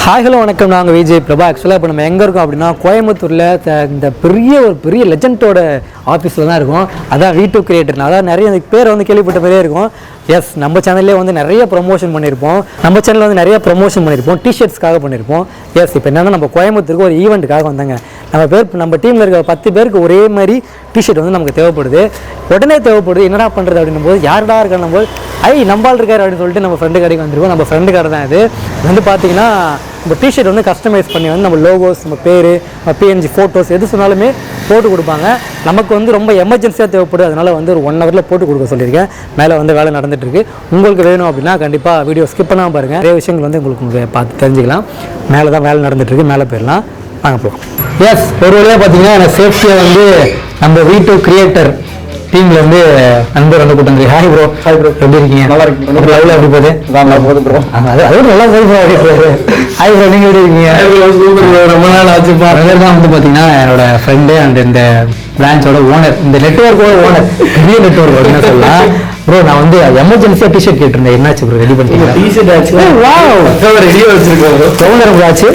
Hi hello வணக்கம். நாங்கள் விஜய் பிரபா. ஆக்சுவலாக இப்போ நம்ம எங்கே இருக்கோம் அப்படின்னா கோயம்புத்தூரில் இந்த பெரிய லெஜெண்டோட ஆஃபீஸில் தான் இருக்கும். அதான் V2 கிரியேட்டர். அதான் நிறைய பேர் வந்து கேள்விப்பட்ட மாதிரியே இருக்கும். எஸ், நம்ம சேனல்லே வந்து நிறைய ப்ரொமோஷன் பண்ணியிருப்போம். டிஷர்ட்ஸ்க்காக பண்ணியிருப்போம். எஸ், இப்போ என்னென்னா நம்ம கோயம்புத்தூருக்கு ஒரு ஈவெண்ட்டுக்காக வந்தாங்க. நம்ம டீமில் இருக்க 10 பேருக்கு ஒரே மாதிரி டிஷர்ட் வந்து நமக்கு தேவைப்படுது. உடனே தேவைப்படுது. என்னடா பண்ணுறது அப்படின்னும் போது யாருடா இருக்கான்னு போது நம்பால் இருக்கார் அப்படின்னு சொல்லிட்டு நம்ம ஃப்ரெண்டு கடைக்கு வந்துருக்கோம். நம்ம ஃப்ரெண்டு கடை தான் இது. வந்து பார்த்தீங்கன்னா நம்ம டிஷர்ட் வந்து கஸ்டமைஸ் பண்ணி வந்து நம்ம லோகோஸ், நம்ம பேர், PNG ஃபோட்டோஸ் எது சொன்னாலுமே போட்டு கொடுப்பாங்க. நமக்கு வந்து ரொம்ப எமர்ஜென்சியாக தேவைப்படுது. அதனால் வந்து ஒரு 1 ஹவரில் போட்டு கொடுக்க சொல்லியிருக்கேன். மேலே வந்து வேலை நடந்துகிட்ருக்கு. உங்களுக்கு வேணும் அப்படின்னா கண்டிப்பாக வீடியோ ஸ்கிப் பண்ணாமல் பாருங்கள். நிறைய விஷயங்கள் வந்து உங்களுக்கு பார்த்து தெரிஞ்சுக்கலாம். மேலே தான் வேலை நடந்துகிட்ருக்கு. மேலே போயிடலாம், வாங்க போகலாம். எஸ், ஒரு வழியாக பார்த்தீங்கன்னா எனக்கு சேஃப்டியாக வந்து நம்ம V2 கிரியேட்டர் டீம்ல வந்து நண்பர் வந்து கூட்டம். Hi bro. ஹாய் ப்ரோ, எப்படி இருக்கீங்க? நல்லா இருக்கு. லவ்ல எப்படி போகுது? நல்லா போகுது ப்ரோ. அது நல்லா போகுது ப்ரோ. ஹாய் ப்ரோ, நீங்க எப்படி இருக்கீங்க? ரொம்ப நாள் ஆச்சுப்பா. தான் வந்து பார்த்தீங்கன்னா என்னோட ஃப்ரெண்டு அண்ட் இந்த பிரான்ச்சோட ஓனர், இந்த நெட்வொர்க்கோட ஓனர், பெரிய நெட்வொர்க் அப்படின்னு சொல்லலாம். ப்ரோ, நான் வந்து எமர்ஜென்சியாக டிஷர்ட் கேட்டிருந்தேன். என்னாச்சு ப்ரோ, ரெடி பண்ணிட்டீங்களா? டிஷர்ட் ஆச்சு. ரெடியாக வச்சிருக்கோம் ப்ரோ. எவ்வளோ ஆச்சு?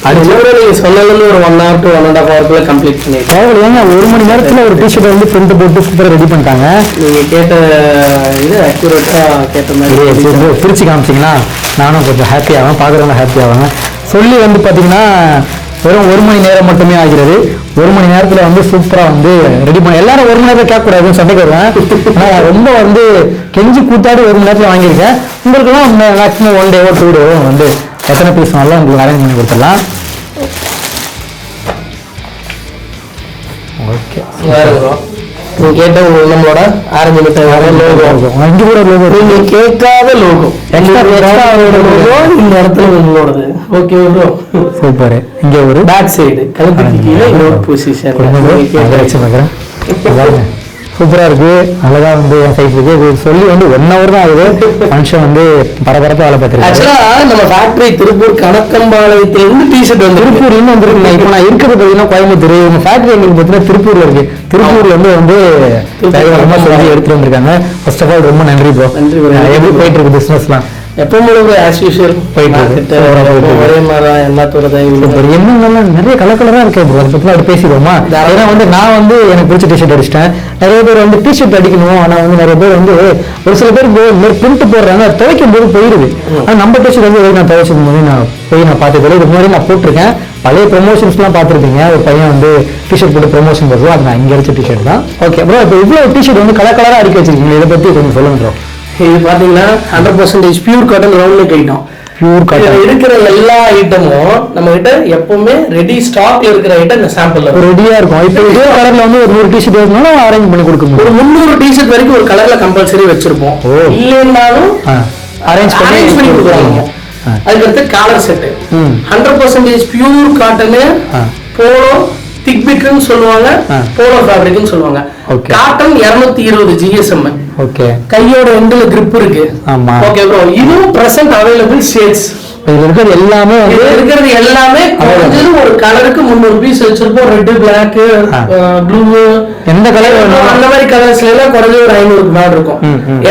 அது நீங்க சொல்லலன்னு ஒரு 1 hour to 1.5 hour கம்ப்ளீட் பண்ணிட்டேன். ஏங்க 1 மணி நேரத்துல ஒரு டிஷர்ட் வந்து பிரிண்ட் போட்டு சூப்பரா ரெடி பண்ணிட்டாங்க. நீங்க கேட்ட இது அக்யூரேட்டா கேட்ட மாதிரி பிரிச்சு காமிச்சிங்கன்னா நானும் கொஞ்சம் ஹாப்பி ஆவேன், பார்க்குறவங்க ஹாப்பி ஆவாங்க. சொல்லி வந்து பார்த்தீங்கன்னா வெறும் 1 மணி நேரம் மட்டுமே ஆகிறது. 1 மணி நேரத்தில் வந்து சூப்பராக வந்து ரெடி பண்ண. எல்லாரும் 1 மணி நேரத்தில் கேட்கக்கூடாதுன்னு சண்டைக்கு வருவேன். ஆனால் ரொம்ப வந்து கெஞ்சி கூத்தாடி 1 மணி நேரத்தில் வாங்கியிருக்கேன். உங்களுக்குலாம் மேக்ஸிமம் 1 day or 2 day வந்து எத்தனை பீஸ் நல்லா உங்களுக்கு அரேஞ்ச் பண்ணி கொடுத்துடலாம். ஓகே, நீங்க கேட்ட நம்மளோட ஆரஞ்சு மிட்டாய் லோகோ, இங்க கூட லோகோ, நீங்க கேட்காத லோகோ இந்த இடத்துல உங்களோடது. Okay bro, super. இங்க ஒரு பேக் சைடு கழுத்துக்கு கீழே இன்னொரு பொசிஷன் வச்சு பார்க்குறேன். சூப்பராக இருக்குது. அழகாக வந்து என் சைஸ் இருக்குது. சொல்லி வந்து 1 hour தான் ஆகுது. மனுஷன் வந்து பரபரப்பாக வேலை பார்த்துருக்கு. ஆக்சுவலாக நம்ம ஃபேக்ட்ரி திருப்பூர் கணக்கம்பாளையத்திலிருந்து டிஷர்ட் வந்து திருப்பூர்லேருந்து வந்துருக்குங்க. இப்போ நான் இருக்கிறது பார்த்தீங்கன்னா கோயம்புத்தூர். உங்கள் ஃபேக்ட்ரி எங்களுக்கு பார்த்தீங்கன்னா திருப்பூரில் இருக்குது. திருப்பூர்லேருந்து வந்து வேகமாக சொல்லி எடுத்துகிட்டு வந்திருக்காங்க. ஃபர்ஸ்ட் ஆஃப் ஆல் ரொம்ப நன்றி ப்ரோ. நன்றி ப்ரோ. எப்படி போயிட்டு இருக்கு பிஸ்னஸ்லாம்? எப்பவுமே ஆஸ் யூஷுவல் போயிட்டு ஒரே மாதிரி எல்லாத்தோட என்னென்னலாம் நிறைய கலக்கலராக இருக்கு ப்ரோ. அதை பற்றி அப்படி பேசிடுவோமா? ஏன்னா வந்து நான் வந்து எனக்கு பிடிச்ச டிஷர்ட் அடிச்சிட்டேன். நிறைய பேர் வந்து டிஷர்ட் அடிக்கணும். ஆனால் வந்து நிறைய பேர் வந்து ஒரு சில பேர் பிரிண்ட் போடுறாங்க, துவைக்கும் போது போயிடுது. ஆனால் நம்ம டிஷர்ட் வந்து நான் துவைச்சிக்கும் போது நான் பார்த்தது இதுக்கு முன்னாடி நான் போட்டிருக்கேன். பழைய ப்ரொமோஷன்ஸ்லாம் பார்த்துருப்பீங்க. ஒரு பையன் வந்து டிஷர்ட் போட்டு ப்ரொமோஷன் போடுவோம். அது நான் இங்கே அடிச்ச டிஷர்ட் தான். ஓகே ப்ரோ, இப்போ இவ்வளோ டிஷர்ட் வந்து கலக்கலராக அடிக்க வச்சிருக்கீங்க. இதை பற்றி கொஞ்சம் சொல்லுங்க ப்ரோ. இது பாத்தீங்கன்னா 100% pure cotton round neck item. Pure cotton இருக்கிற எல்லா ஐட்டமும் நம்ம கிட்ட எப்பவுமே ரெடி ஸ்டாக்ல இருக்கிற ஐட்டம் இந்த சாம்பிள்ல ரெடியா இருக்கும். இப்போ இதே கலர்ல வந்து ஒரு 100 டிஷர்ட் வேணும்னா அரேஞ்ச் பண்ணி கொடுக்கணும். ஒரு 300 டிஷர்ட் வரைக்கும் ஒரு கலர்ல கம்பல்சரி வச்சிருப்போம். இல்லைன்னாலும் அரேஞ்ச் பண்ணி கொடுக்குறாங்க. அதுக்கடுத்து காலர் செட் 100% பியூர் காட்டனு, போலோ திக்பிக்னு சொல்லுவாங்க, போலோ ஃபேப்ரிக்னு சொல்லுவாங்க. Cotton 220 GSM. ஓகே, கையோட எண்ட்ல grip இருக்கு. ஆமா, ஓகே ப்ரோ. இதுவும் பிரசன்ட் அவைலபிள் ஷேட்ஸ். இதுல இருக்கிறது எல்லாமே குறைஞ்சது ஒரு கலருக்கு 300 பீஸ் வச்சிருப்போம். ரெட், பிளாக், ப்ளூ, எந்த கலர் வேணும் அந்த மாதிரி கலர்ஸ்ல எல்லாம் குறைஞ்ச ஒரு 500 பிளாட் இருக்கும்.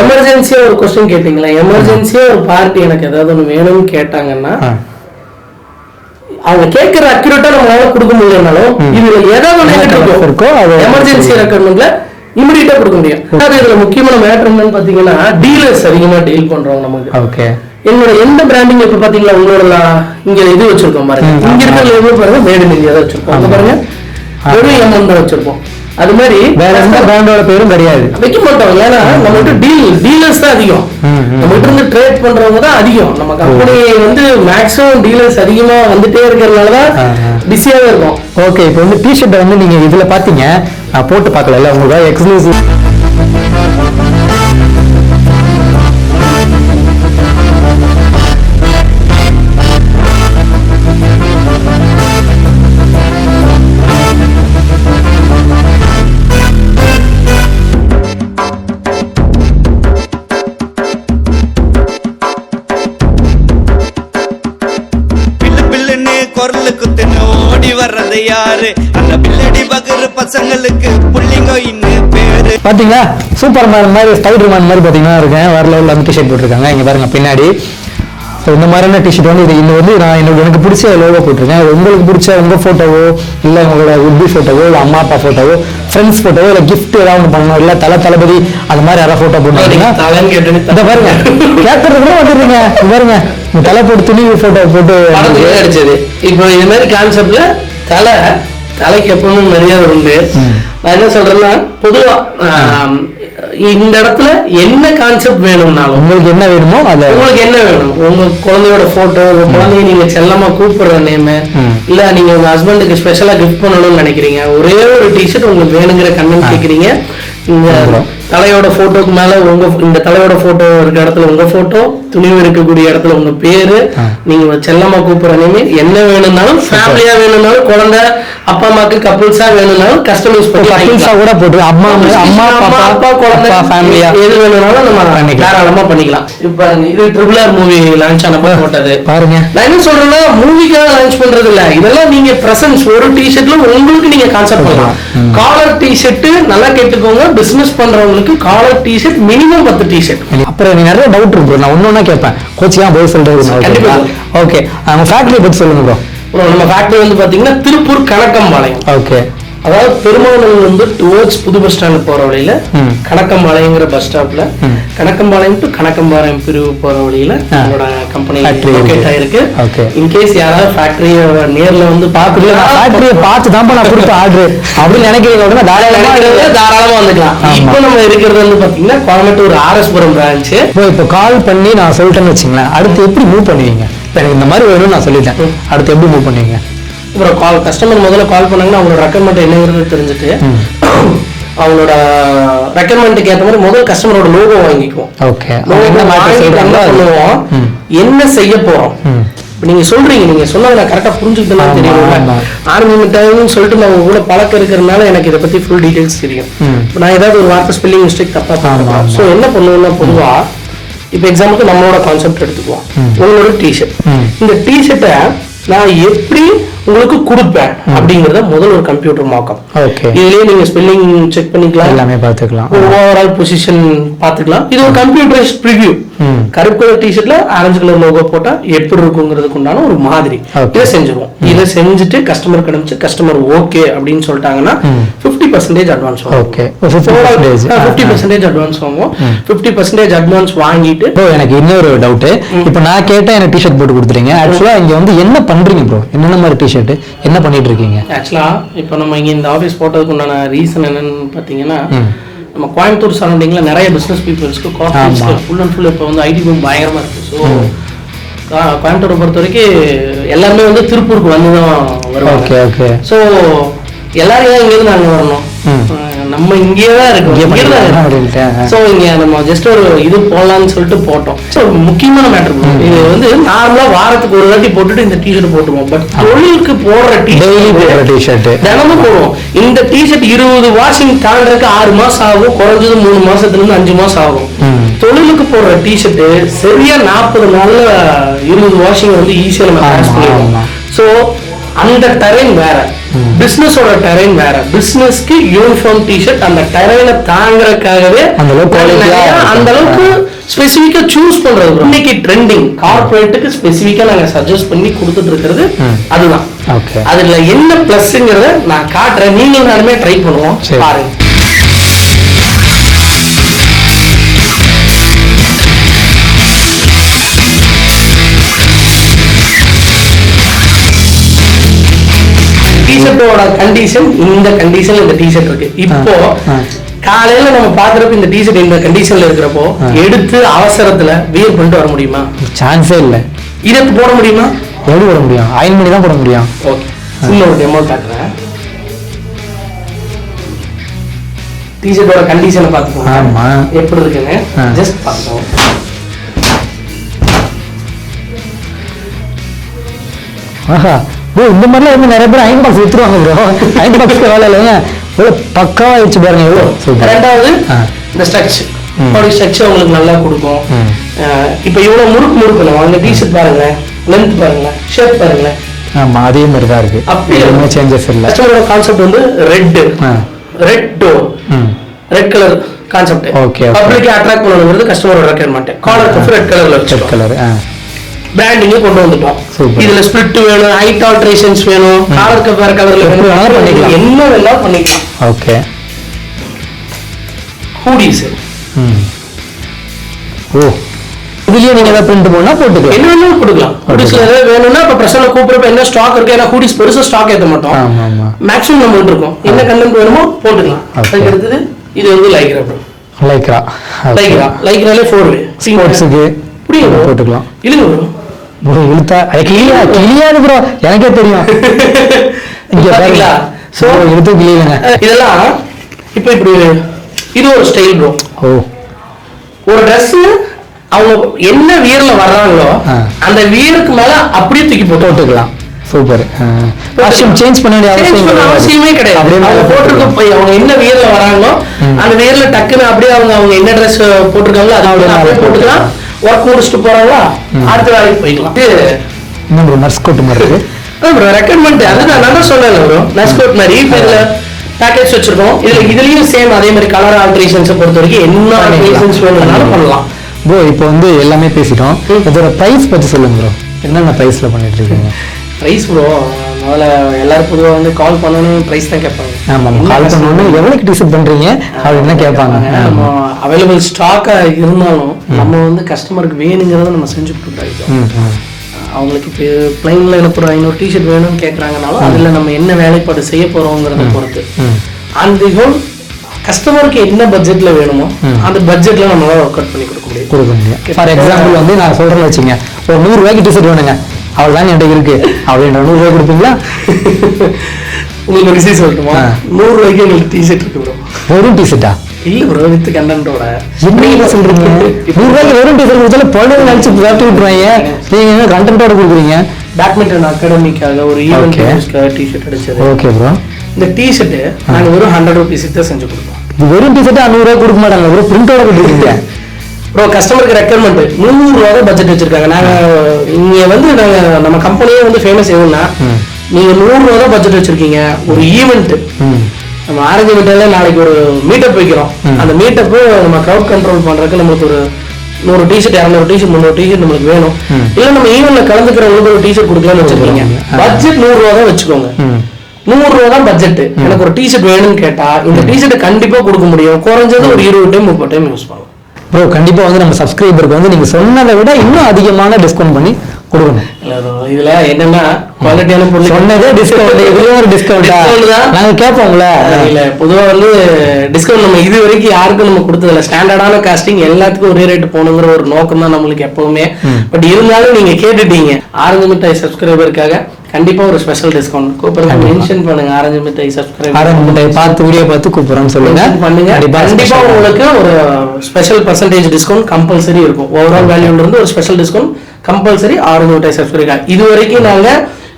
எமர்ஜென்சியா ஒரு क्वेश्चन கேட்டீங்களா? எமர்ஜென்சியா ஒரு பார்ட்டி எனக்கு ஏதாவது ஒன்று வேணும்னு கேட்டாங்கன்னா அவங்க கேட்கிற அக்யூரேட்டா நம்மளால கொடுக்க முடியலனாலும் இதுல ஏதாவது இருக்கோ எமர்ஜென்சி ரெக்குவயர்மெண்ட்ல இமிடியேட்டா கொடுக்க முடியும். அதாவது இதுல முக்கியமான மேட்டர் என்னன்னு பாத்தீங்கன்னா டீலர்ஸ் அதிகமா டீல் பண்றவங்க நமக்கு. ஓகே, என்னோட எந்த பிராண்டிங் இப்ப பாத்தீங்களா உங்களோட இங்க இது வச்சிருக்கோம் பாருங்க. இங்க இருக்கிற பாருங்க மேட் இன் இந்தியா தான் வச்சிருக்கோம். அங்க பாருங்க வெறும் M1 தான் வச்சிருப்போம். அது மாதிரி வேற எந்த பிராண்டோட பேரும் கிடையாது, வைக்க மாட்டோம். ஏன்னா நம்ம கிட்ட டீலர்ஸ் தான் அதிகம். நம்ம கிட்ட இருந்து ட்ரேட் பண்றவங்க தான் அதிகம். நம்ம கம்பெனி வந்து மேக்ஸிமம் டீலர்ஸ் அதிகமா வந்துட்டே இருக்கிறதுனாலதான் பிஸியாவே இருக்கும். ஓகே, இப்போ வந்து டிஷர்ட் வந்து நீங்க இதுல பாத்தீங்க, நான் போட்டு பார்க்கல, உங்களுக்கு எக்ஸ்க்ளூசிவ் பாத்தீங்களா? சூப்பர் மேன் மாதிரி, ஸ்பைடர் மேன் மாதிரி பாத்தீங்கன்னா இருக்கேன். வேற லெவல்ல வந்து டிஷர்ட் போட்டிருக்காங்க. இங்க பாருங்க பின்னாடி இந்த மாதிரியான டிஷர்ட் வந்து இது வந்து நான் எனக்கு பிடிச்ச லோகோ போட்டிருக்கேன். உங்களுக்கு பிடிச்ச உங்க போட்டோவோ இல்லை உங்களோட உட்பி போட்டோவோ இல்லை அம்மா அப்பா போட்டோவோ ஃப்ரெண்ட்ஸ் போட்டோவோ இல்லை கிஃப்ட் ஏதாவது பண்ணணும் இல்லை தளபதி அந்த மாதிரி யாராவது போட்டோ போட்டீங்கன்னா இதை பாருங்க கேட்கறது கூட வந்துடுறீங்க. பாருங்க தலை போட்டு துணி போட்டோ போட்டு அடிச்சது. இப்போ இது மாதிரி கான்செப்ட்ல தலைக்கு எப்பவுமே மரியாதை உண்டு. நான் என்ன சொல்றேன்னா பொதுவா இந்த இடத்துல என்ன கான்செப்ட் வேணும்னாலும் உங்களுக்கு என்ன வேணுமோ அது உங்களுக்கு என்ன வேணும், உங்க குழந்தையோட போட்டோ, உங்க குழந்தைய நீங்க செல்லமா கூப்பிடுற நேம், இல்ல நீங்க உங்க ஹஸ்பண்டுக்கு ஸ்பெஷலா கிஃப்ட் பண்ணணும்னு நினைக்கிறீங்க, ஒரே ஒரு டிஷர்ட் உங்களுக்கு வேணுங்கிற கண்ணன் கேட்கறீங்க. இந்த தலையோட போட்டோக்கு மேல இந்த தலையோட போட்டோ இருக்க இடத்துல உங்க போட்டோ, துணிவு இருக்கக்கூடிய இடத்துல உங்க பேரு, நீங்க செல்லமா கூப்பிடுற நேம், என்ன வேணும்னாலும் ஃபேமிலியா வேணும்னாலும் குழந்தை அப்பா அம்மாக்கு கப்பிள்ஸா வேணும்னாலும் கஸ்டமைஸ் பண்ணி கப்பிள்ஸா கூட போட்டு அம்மா அப்பா குழந்தை ஃபேமிலியா எது வேணும்னாலும் நம்ம தாராளமா பண்ணிக்கலாம். இப்ப இது ட்ரிபிள் ஆர் மூவி லான்ச் ஆனப்ப போட்டது பாருங்க. நான் என்ன சொல்றேன்னா மூவிக்காக லான்ச் பண்றது இல்ல, இதெல்லாம் நீங்க பிரசன்ஸ் ஒரு டிஷர்ட்ல உங்களுக்கு நீங்க கான்செப்ட் பண்ணலாம். காலர் டிஷர்ட் நல்லா கேட்டுக்கோங்க, பிசினஸ் பண்றவங்களுக்கு காலர் டிஷர்ட் மினிமம் 10 டிஷர்ட். அப்புறம் நிறைய டவுட் இருக்கு, நான் ஒன்னொன்னா கேட்பேன், கோச்சியா போய் சொல்றது. ஓகே, அவங்க ஃபேக்டரி பத்தி சொல்லுங்க ப்ரோ. நம்ம ஃபேக்டரி வந்து பாத்தீங்கன்னா திருப்பூர் கணக்கம்பாளையம். ஓகே, அதாவது பெருமாநல்லூர் வந்து டுவர்ட்ஸ் புது பஸ் ஸ்டாண்ட் போற வழியில கணக்கம்பாளையங்கிற பஸ் ஸ்டாப்ல கணக்கம்பாளையம் டு கணக்கம்பாளையம் பிரிவு போற வழியில நம்மளோட கம்பெனி லொகேட் ஆயிருக்கு. இன்கேஸ் யாராவது ஃபேக்டரிய நேர்ல வந்து பார்த்து தான் நான் கொடுத்த ஆர்டர் அப்படின்னு நினைக்கிறீங்க தாராளமா வந்துக்கலாம். இப்போ நம்ம இருக்கிறது வந்து பாத்தீங்கன்னா கோயம்புத்தூர் ஆர்எஸ்புரம் பிரான்ச். இப்போ கால் பண்ணி நான் சொல்லிட்டேன்னு வச்சுங்களேன், அடுத்து எப்படி மூவ் பண்ணுவீங்க? எனக்கு இந்த மாதிரி வேணும்னு நான் சொல்லிட்டேன், அடுத்து எப்படி மூவ் பண்ணுவீங்க? அப்புறம் கஸ்டமர் முதல்ல கால் பண்ணாங்கன்னா அவங்களோட ரெக்கமெண்ட் என்னங்கிறது தெரிஞ்சுட்டு அவங்களோட ரெக்கமெண்டுக்கு ஏற்ற மாதிரி முதல் கஸ்டமரோட லோகோ வாங்கிக்குவோம். என்ன செய்ய போறோம் நீங்க சொல்றீங்க, நீங்க சொன்னதை நான் கரெக்டா புரிஞ்சுக்கிட்டா தெரியும். ஆர்மி மிட்டாய்னு சொல்லிட்டு நான் உங்க கூட பழக்கம் இருக்கிறதுனால எனக்கு இதை பத்தி ஃபுல் டீடைல்ஸ் தெரியும். நான் ஏதாவது ஒரு வார்த்தை ஸ்பெல்லிங் மிஸ்டேக் தப்பா பண்ணுவேன். ஸோ என்ன பண்ணுவோம்னா பொதுவா இப்ப எக்ஸாம்பிளுக்கு நம்மளோட கான்செப்ட் எடுத்துக்குவோம். உங்களோட டிஷர்ட், இந்த டிஷர்ட்டை நான் எப்படி உங்களுக்கு கொடுப்பேன் அப்படிங்கறத முதல் ஒரு கம்ப்யூட்டர் மார்க்அப். இதுலயே நீங்க ஸ்பெல்லிங் செக் பண்ணிக்கலாம், எல்லாமே பார்த்துக்கலாம், ஓவரால் பொசிஷன் பார்த்துக்கலாம். இது ஒரு கம்ப்யூட்டரைஸ்ட் ப்ரிவியூ. கருப்பு கலர் டிஷர்ட்ல ஆரஞ்சு கலர் லோகோ போட்டா எப்படி இருக்குங்கிறதுக்கு உண்டான ஒரு மாதிரி இதை செஞ்சிருவோம். இதை செஞ்சுட்டு கஸ்டமர் அனுப்பிச்சு கஸ்டமர் ஓகே அப்படின்னு சொல்லிட்டாங்கன்னா 50% அட்வான்ஸ் வாங்குவோம். 50% அட்வான்ஸ் வாங்குவோம். 50% அட்வான்ஸ் வாங்கிட்டு எனக்கு இன்னொரு டவுட், இப்போ நான் கேட்டா எனக்கு டிஷர்ட் போட்டு கொடுத்துறீங்க. ஆக்சுவலா இங்க வந்து என்ன பண்றீங்க ப்ரோ? என்னென்ன மாதிரி டிஷர்ட் என்ன பண்ணிட்டு இருக்கீங்க? ஆக்சுவலா இப்போ நம்ம இங்க இந்த ஆபீஸ் போட்டதுக்கு உண்டான ரீசன் என்னன்னு பாத்தீங்கன்னா, நம்ம கோயம்புத்தூர் சரௌண்டிங்ல நிறைய பிசினஸ் பீப்புள்ஸ்க்கு கார்ப்பரேட்ஸ்க்கு ஃபுல் அண்ட் ஃபுல் இப்போ வந்து ஐடி பூம் பயங்கரமா இருக்கு. ஸோ கோயம்புத்தூரை பொறுத்த வரைக்கும் எல்லாருமே வந்து திருப்பூருக்கு வந்து தான் வருவாங்க. ஸோ எல்லாரும் இங்கேருந்து நாங்க வரணும், நம்ம இங்கே தான் இருக்கோம். ஸோ இங்க நம்ம ஜஸ்ட் ஒரு இது போடலாம்னு சொல்லிட்டு போட்டோம். ஸோ முக்கியமான மேட்டர் இது வந்து நார்மலா வாரத்துக்கு ஒரு வாட்டி போட்டுட்டு இந்த டிஷர்ட் போட்டுருவோம். பட் தொழிலுக்கு போடுற டிஷர்ட் தினமும் போடுவோம். இந்த டிஷர்ட் 20 வாஷிங் தாண்டறதுக்கு 6 மாசம் ஆகும், குறைஞ்சது 3 மாசத்துல இருந்து 5 மாசம் ஆகும். தொழிலுக்கு போடுற டிஷர்ட் சரியா 40 நாள்ல 20 வாஷிங் வந்து ஈஸியா நம்ம கேஷ் பண்ணிடுவோம். ஸோ அந்த டெரைன் வேற, பிசினஸோட டெரைன் வேற. பிசினஸ்க்கு யூனிஃபார்ம் டிஷர்ட் அந்த டெரைனை தாங்கறதுக்காகவே அந்த அளவுக்கு ஸ்பெசிஃபிக்கா சூஸ் பண்றது. இன்னைக்கு ட்ரெண்டிங் கார்ப்பரேட்டுக்கு ஸ்பெசிஃபிக்கா நாங்க சஜஸ்ட் பண்ணி கொடுத்துட்டு இருக்கிறது அதுதான். அதுல என்ன பிளஸ்ங்கிறத நான் காட்டுறேன், நீங்களும் நானுமே ட்ரை பண்ணுவோம் பாருங்க. டிஷர்ட்டோட கண்டிஷன் இந்த கண்டிஷன்ல இந்த டிஷர்ட் இருக்கு. இப்போ காலையில நம்ம பாக்குறப்ப இந்த டிஷர்ட் இந்த கண்டிஷன்ல இருக்கிறப்போ எடுத்து அவசரத்துல வியர் பண்ணிட்டு வர முடியுமா? சான்ஸே இல்ல. இதை போட முடியுமா? எப்படி போட முடியும்? அயன் பண்ணி தான் போட முடியும். ஓகே, சின்ன ஒரு டெமோ காட்டுறேன். டிஷர்ட்டோட கண்டிஷனை பாத்துக்கோங்க. ஆமா, எப்படி இருக்குன்னு ஜஸ்ட் பாத்துக்கோங்க. ஆஹா, இந்த மாதிரிலாம் வந்து நிறைய பேர் அயன் பாக்ஸ் வித்துருவாங்க ப்ரோ. அயன் பாக்ஸ் வேலை இல்லைங்க, பக்காவா வச்சு பாருங்க. ரெண்டாவது இந்த ஸ்ட்ரக்ச், பாடி ஸ்ட்ரக்ச் உங்களுக்கு நல்லா கொடுக்கும். இப்போ இவ்வளவு முறுக்கு அந்த டிஷர்ட் பாருங்களேன், லென்த் பாருங்களேன், ஷேப் பாருங்களேன். ஆமா, அதே மாதிரி தான் இருக்கு, அப்படியே சேஞ்சஸ் இல்ல. கஸ்டமரோட கான்செப்ட் வந்து red door, red colour concept. Okay, public attract பண்ணணும்ங்கிறது கஸ்டமரோட ரெக்யர்மென்ட். காலர் கலர் ரெட் கலர்ல வச்சிருக்கோம். ரெட் கலர் பிராண்டிங்கே கொண்டு வந்துட்டோம். Super. இதுல ஸ்பிளிட் வேணும், ஹைட் ஆல்ட்ரேஷன்ஸ் வேணும், காலருக்கு வேற கலர்ல எப்படி வேணாலும் பண்ணிக்கலாம். என்ன வேணாலும் பண்ணிக்கலாம். ஓகே. ஹூடிஸ் ஓ, இதுலயே நீங்க ஏதாவது பிரிண்ட் போனா போட்டுக்கலாம். என்ன வேணாலும் போட்டுக்கலாம். ஹூடிஸ்ல ஏதாவது வேணும்னா இப்ப பிரசன்ன கூப்பிடுறப்ப என்ன ஸ்டாக் இருக்கு, ஏன்னா ஹூடிஸ் பெருசா ஸ்டாக் ஏத்த மாட்டோம். ஆமா ஆமா. மேக்ஸிமம் நம்ம இருக்கும். என்ன கண்டென்ட் வேணுமோ போட்டுக்கலாம். அதுக்கு அடுத்தது இது வந்து லைக்ரா ப்ரோ. லைக்ரா. லைக்ராலே 4-way ஸ்போர்ட்ஸ்க்கு புரியுது போட்டுக்கலாம். இல்லங்க ப்ரோ. ப்ரோ இழுத்தா கிளியாது ப்ரோ, எனக்கே தெரியும். இங்க பாருங்க. சோ இழுத்து கிளியலங்க. இதெல்லாம் இப்போ இப்படி இது ஒரு ஸ்டைல் ப்ரோ. ஓ, ஒரு Dress அவங்க என்ன வியர்ல வர்றாங்களோ அந்த வியருக்கு மேல அப்படியே தூக்கி போட்டுக்கலாம். சூப்பர். காஸ்டியூம் சேஞ்ச் பண்ண வேண்டிய அவசியமே கிடையாது. அவங்க போட்டிருக்க அவங்க என்ன வியர்ல வராங்களோ அந்த வியர்ல டக்குன்னு அப்படியே அவங்க என்ன Dress போட்டிருக்காங்களோ அதை அப்படியே போட்டுக்கலாம். ஒர்க் முடிச்சுட்டு போறாங்களா அடுத்த வேலைக்கு போய்க்கலாம். இன்னும் ப்ரோ நர்ஸ் கோட் மாதிரி இருக்கு. ப்ரோ ரெக்கமெண்ட் அதுதான் நான் சொல்லல ப்ரோ. நர்ஸ் கோட் மாதிரி இதுல பேக்கேஜ் வச்சிருக்கோம். இதுலயும் சேம் அதே மாதிரி கலர் ஆல்ட்ரேஷன்ஸ் பொறுத்த வரைக்கும் என்ன ஆல்ட்ரேஷன்ஸ் வேணும்னாலும் பண்ணலாம். ப்ரோ இப்போ வந்து எல்லாமே பேசிட்டோம். இதோட பிரைஸ் பத்தி சொல்லுங்க ப்ரோ. என்னென்ன பிரைஸ்ல பண்ணிட்டு இருக்கீங்க? பிரைஸ் ப்ரோ முதல்ல எல்லாரும் பொதுவாக வந்து கால் பண்ணணும் பிரைஸ் தான் கேட்பாங்க. ஆமாம், கால் பண்ணணும் எவ்வளோக்கு டிசைட் பண்றீங்க அது என்ன கேட்பாங்க. நம்ம அவைலபிள் ஸ்டாக்கா இருந்தாலும் நம்ம வந்து கஸ்டமருக்கு வேணுங்கிறத நம்ம செஞ்சு கொடுத்துருக்கோம். அவங்களுக்கு இப்போ பிளைன்ல எனக்கு ஒரு 500 டிஷர்ட் வேணும்னு கேட்குறாங்கனாலும் அதில் நம்ம என்ன வேலைப்பாடு செய்ய போறோங்கிறத பொறுத்து அந்த ஹோல் கஸ்டமருக்கு என்ன பட்ஜெட்ல வேணுமோ அந்த பட்ஜெட்ல நம்மளால ஒர்க் அவுட் பண்ணி கொடுக்க முடியும். ஃபார் எக்ஸாம்பிள் வந்து நான் சொல்றேன்னு வச்சுங்க, ஒரு 100 ரூபாய்க்கு டிஷர்ட் வேணுங்க, அவ்வளவுதான் என்கிட்ட இருக்கு அப்படின்ற 100 ரூபாய் கொடுப்பீங்களா? உங்களுக்கு ஒரு விஷயம் சொல்லட்டுமா? 100 ரூபாய்க்கு உங்களுக்கு டிஷர்ட் இருக்கு ப்ரோ. வெறும் டிஷர்ட்டா? இல்ல ப்ரோ, வித் கண்டென்ட்டோட. என்ன சொல்றீங்க? 100 ரூபாய்க்கு வெறும் டிஷர்ட் கொடுத்தாலும் பழம் நினைச்சு விட்டு விட்டுருவாங்க. நீங்க கண்டென்ட்டோட கொடுக்குறீங்க. பேட்மிண்டன் அகாடமிக்காக ஒரு ஈவென்ட்க்காக டிஷர்ட் அடிச்சது. Okay bro. இந்த டிஷர்ட் நாங்க ஒரு 100 ரூபீஸ் தான் செஞ்சு கொடுப்போம். இது வெறும் டிஷர்ட் 100 ரூபாய் கொடுக்க மாட்டாங்க ப்ரோ, பிரிண்டோட கொடுத்துருக்கீங்க. ப்ரோ கஸ்டமருக்கு ரெக்யர்மெண்ட் 100 ரூபா தான் பட்ஜெட் வச்சிருக்காங்க. நாங்க இங்க வந்து நாங்க நம்ம கம்பெனியே வந்து ஃபேமஸ் எதுன்னா நீங்க 100 ரூபா தான் பட்ஜெட் வச்சிருக்கீங்க. ஒரு ஈவெண்ட் நம்ம ஆரஞ்சு மீட்டர்ல நாளைக்கு ஒரு மீட்டப் வைக்கிறோம். அந்த மீட்டப் நம்ம கிரௌட் கண்ட்ரோல் பண்றதுக்கு நம்மளுக்கு ஒரு 100 டிஷர்ட் 200 டிஷர்ட் 300 டிஷர்ட் நம்மளுக்கு வேணும். இல்ல நம்ம ஈவென்ட்ல கலந்துக்கிறவங்களுக்கு ஒரு டிஷர்ட் கொடுக்கலாம்னு வச்சிருக்கீங்க. பட்ஜெட் 100 ரூபா தான் வச்சுக்கோங்க. 100 ரூபா தான் பட்ஜெட். எனக்கு ஒரு டிஷர்ட் வேணும்னு கேட்டா இந்த டிஷர்ட் கண்டிப்பா கொடுக்க முடியும். குறைஞ்சது ஒரு 20 டைம் 30 டைம் யூஸ் பண்ணலாம். ப்ரோ கண்டிப்பா வந்து நம்ம சப்ஸ்கிரைபருக்கு வந்து நீங்க சொன்னதை விட இன்னும் அதிகமான டிஸ்கவுண்ட் பண்ணி கொடுக்கணும். இதுல என்னன்னா குவாலிட்டியான பொருள் சொன்னதே டிஸ்கவுண்ட், இதுலயும் ஒரு டிஸ்கவுண்ட் தான் நாங்க கேட்போம்ல. இல்ல பொதுவா வந்து டிஸ்கவுண்ட் நம்ம இது வரைக்கும் யாருக்கும் நம்ம கொடுத்ததில்ல. ஸ்டாண்டர்டான காஸ்டிங் எல்லாத்துக்கும் ஒரே ரேட் போகணுங்கிற ஒரு நோக்கம் தான் நம்மளுக்கு எப்பவுமே. பட் இருந்தாலும் நீங்க கேட்டுட்டீங்க ஆரஞ்சு மிட்டாய் சப்ஸ்கிரைபருக்காக கண்டிப்பா ஒரு ஸ்பெஷல் டிஸ்கவுண்ட் கூப்பிடுங்க. மென்ஷன் பண்ணுங்க ஆரஞ்சு மிட்டாய் சப்ஸ்கிரைபர். ஆரஞ்சு மிட்டாய் பார்த்து வீடியோ பார்த்து கூப்பிடுறோம்னு சொல்லுங்க. பண்ணுங்க. கண்டிப்பா உங்களுக்கு ஒரு ஸ்பெஷல் பர்சன்டேஜ் டிஸ்கவுண்ட் கம்பல்சரி இருக்கும். ஓவரால் வேல்யூல இருந்து ஒரு ஸ்பெஷல் டிஸ்கவுண்ட் கம்பல்சரி ஆரஞ்சு மிட்டாய் சப்ஸ்கிரைபர். இது வரைக்கும் நாங்க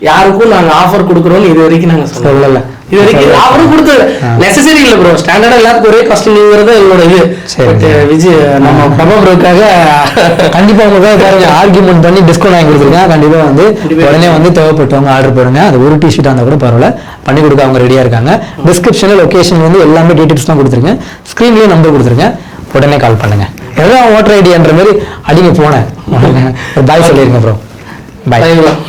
யாருக்கும் நாங்க ஆஃபர் கொடுக்குறோம்னு இது வரைக்கும் நாங்க சொல்லல. இது வரைக்கும் ஆஃபரும் கொடுத்தது நெசசரி இல்ல ப்ரோ. ஸ்டாண்டர்டா எல்லாத்துக்கும் ஒரே காஸ்டிங்கிறது என்னோட இது. பட் விஜய் நம்ம பிரபா ப்ரோக்காக கண்டிப்பா உங்களுக்காக பாருங்க ஆர்கியூமெண்ட் பண்ணி டிஸ்கவுண்ட் வாங்கி கொடுத்துருக்கேன். கண்டிப்பா வந்து உடனே வந்து தேவைப்பட்டவங்க ஆர்டர் பண்ணுங்க. அது ஒரு டிஷர்ட் இருந்தா கூட பரவாயில்ல, பண்ணி கொடுக்க அவங்க ரெடியா இருக்காங்க. டிஸ்கிரிப்ஷன்ல லொகேஷன் வந்து எல்லாமே டீடைல்ஸ் தான் கொடுத்துருக்கேன். ஸ்கிரீன்லயே நம்பர் கொடுத்துருக்கேன். உடனே கால் பண்ணுங்க. எல்லாம் ஓட்டர் ஐடின்ற மாதிரி அடிங்க போனேன். பாய் சொல்லிருங்க ப்ரோ. பாய்.